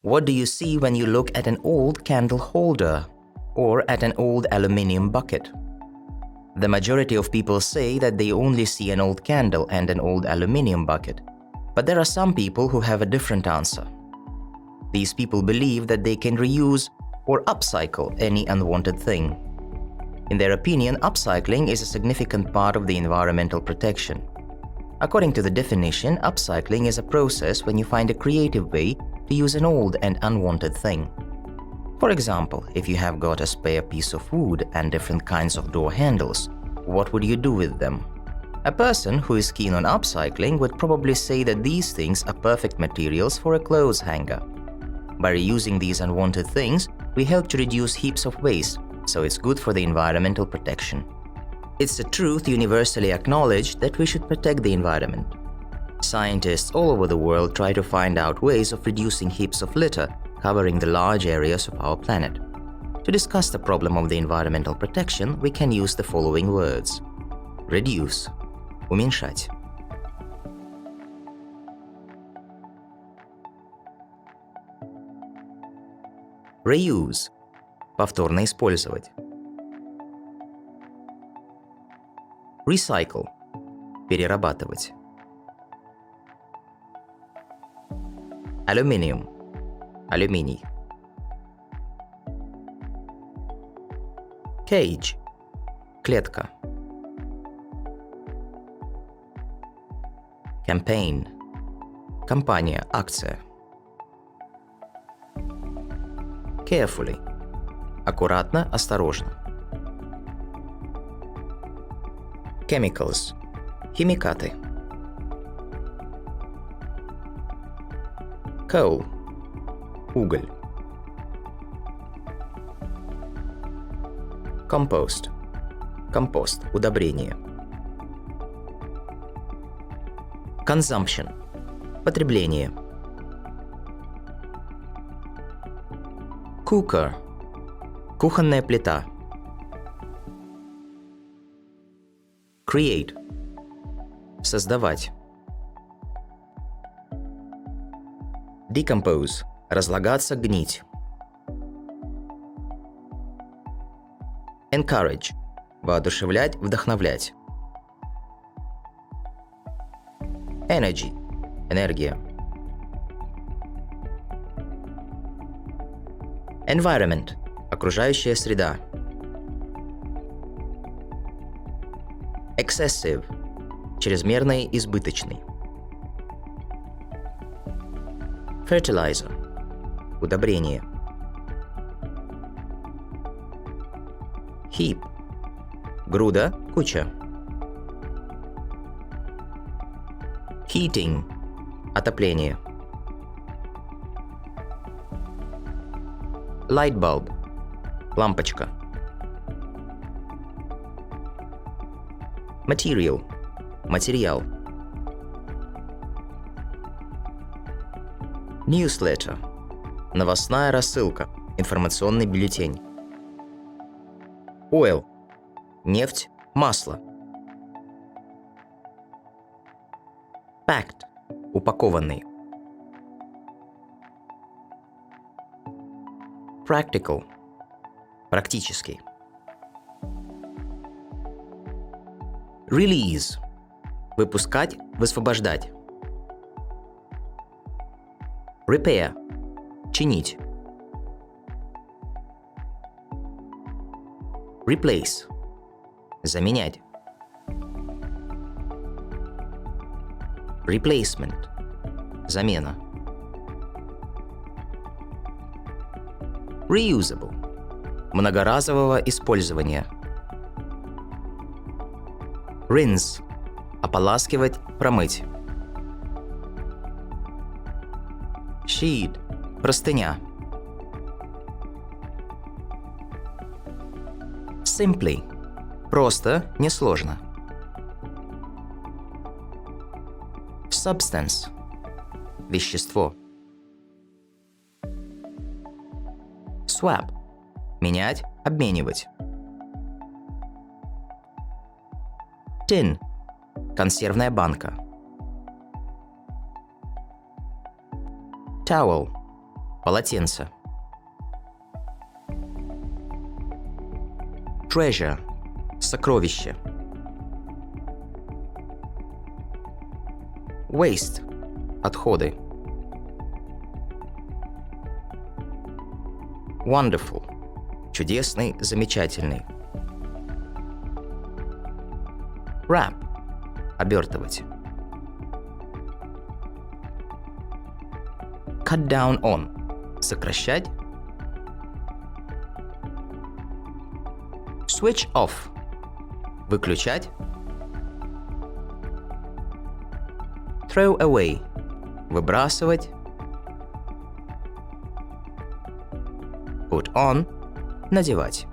What do you see when you look at an old candle holder or at an old aluminium bucket? The majority of people say that they only see an old candle and an old aluminium bucket, but there are some people who have a different answer. These people believe that they can reuse or upcycle any unwanted thing. In their opinion, upcycling is a significant part of the environmental protection. According to the definition, upcycling is a process when you find a creative way to use an old and unwanted thing. For example, if you have got a spare piece of wood and different kinds of door handles, what would you do with them? A person who is keen on upcycling would probably say that these things are perfect materials for a clothes hanger. By reusing these unwanted things, we help to reduce heaps of waste, so it's good for the environmental protection. It's a truth universally acknowledged that we should protect the environment. Scientists all over the world try to find out ways of reducing heaps of litter covering the large areas of our planet. To discuss the problem of the environmental protection, we can use the following words. Reduce – уменьшать. Reuse – повторно использовать. Recycle – перерабатывать. Aluminium – алюминий. Cage – клетка. Campaign – кампания, акция. Carefully – аккуратно, осторожно. Chemicals – химикаты. Coal – уголь. Compost – компост, удобрение. Consumption – потребление. Cooker – кухонная плита. Create – создавать. Decompose – разлагаться, гнить. Encourage – воодушевлять, вдохновлять. Energy – энергия. Environment – окружающая среда. Excessive – чрезмерный, избыточный. Fertilizer – удобрение. Heap – груда, куча. Heating – отопление. Light bulb – лампочка. Material – материал. Newsletter – новостная рассылка, информационный бюллетень. Oil – нефть, масло. Packed – упакованный. Practical – практический. Release – выпускать, высвобождать. Repair – чинить. Replace – заменять. Replacement – замена. Reusable – многоразового использования. Rinse – ополаскивать, промыть. Sheet – простыня. Simply – просто, несложно. Substance – вещество. Swap – менять, обменивать. Tin – консервная банка. Towel полотенце. Treasure – сокровище. Waste – отходы. Wonderful – чудесный, замечательный. Wrap – обертывать. Cut down on – сокращать. Switch off – выключать. Throw away – выбрасывать. Put on – надевать.